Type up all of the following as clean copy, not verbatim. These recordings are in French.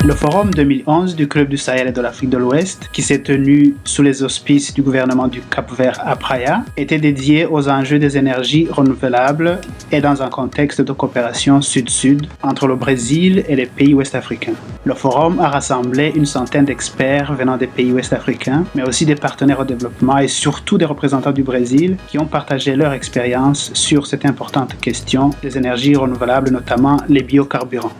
Le forum 2011 du Club du Sahel et de l'Afrique de l'Ouest, qui s'est tenu sous les auspices du gouvernement du Cap-Vert à Praia, était dédié aux enjeux des énergies renouvelables et dans un contexte de coopération sud-sud entre le Brésil et les pays ouest-africains. Le forum a rassemblé une centaine d'experts venant des pays ouest-africains, mais aussi des partenaires au développement et surtout des représentants du Brésil qui ont partagé leur expérience sur cette importante question des énergies renouvelables, notamment les biocarburants.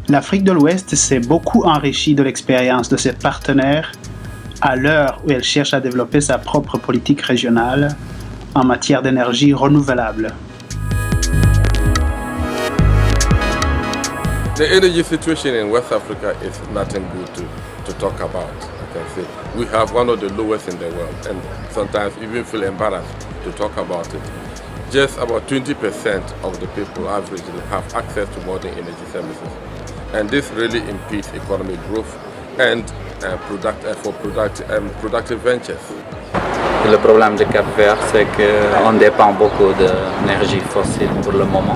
L'Afrique de l'Ouest s'est beaucoup enrichie de l'expérience de ses partenaires à l'heure où elle cherche à développer sa propre politique régionale en matière d'énergie renouvelable. The energy situation in West Africa is nothing good to talk about, I can say. We have one of the lowest in the world and sometimes even feel embarrassed to talk about it. Just about 20% of the people averagely have access to modern energy services. And this really impedes economic growth and productive ventures. Le problème du Cap-Vert, c'est qu'on dépend beaucoup d'énergie fossile pour le moment.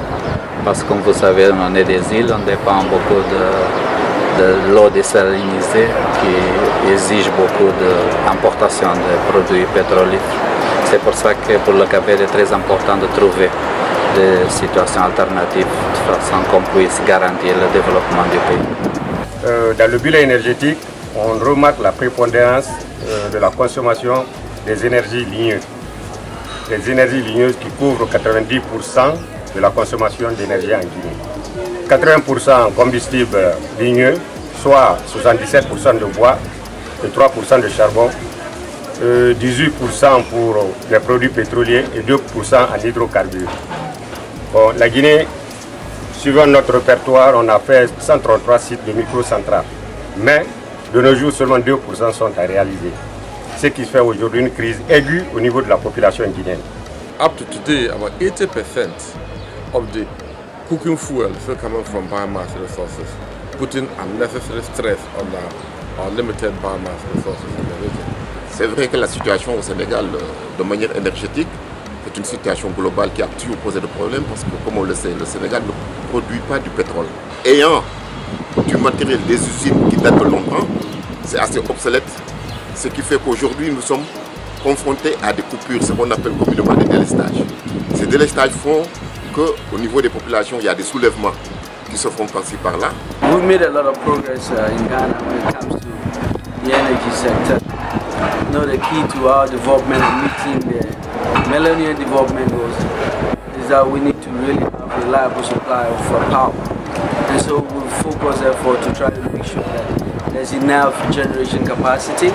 Parce que comme vous savez, on est des îles, on dépend beaucoup de l'eau désalinisée qui exige beaucoup d'importation de produits pétroliers. C'est pour ça que pour le Cap-Vert, il est très important de trouver des situations alternatives de façon qu'on puisse garantir le développement du pays. Dans le bilan énergétique, on remarque la prépondérance de la consommation des énergies ligneuses. Les énergies ligneuses qui couvrent 90% de la consommation d'énergie en Guinée. 80% en combustible ligneux, soit 77% de bois et 3% de charbon, 18% pour les produits pétroliers et 2% en hydrocarbures. Bon, la Guinée, suivant notre répertoire, on a fait 133 sites de microcentrales. Mais de nos jours, seulement 2% sont à réaliser. Ce qui fait aujourd'hui une crise aiguë au niveau de la population guinéenne. Up to today, about 80% of the cooking fuel is still coming from biomass resources, putting unnecessary stress on our limited biomass resources in the region. C'est vrai que la situation au Sénégal, de manière énergétique, est une situation globale qui a toujours posé des problèmes parce que, comme on le sait, le Sénégal ne produit pas du pétrole. Ayant du matériel des usines qui datent de longtemps, c'est assez obsolète, ce qui fait qu'aujourd'hui nous sommes confrontés à des coupures, ce qu'on appelle communément des délestages. Ces délestages font qu'au niveau des populations, il y a des soulèvements qui se font par-ci par-là. We've made a lot of progress in Ghana when it comes to the energy sector. You know, the key to our development and meeting the Millennium Development Goals is that we need to really have a reliable supply of power. And so we focus effort to try to make sure that there's enough generation capacity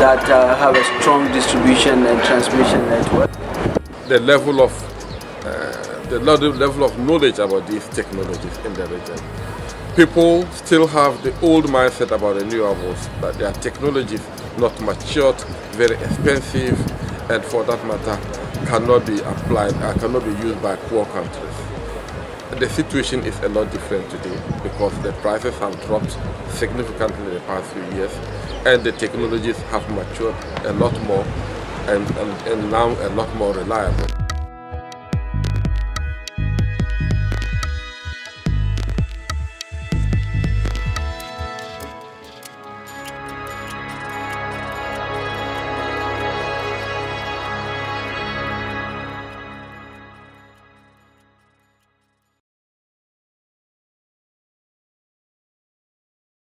that have a strong distribution and transmission network. The level of knowledge about these technologies in the region. People still have the old mindset about renewables, that their technologies not matured, very expensive, and for that matter, cannot be applied, cannot be used by poor countries. The situation is a lot different today because the prices have dropped significantly in the past few years, and the technologies have matured a lot more and now a lot more reliable.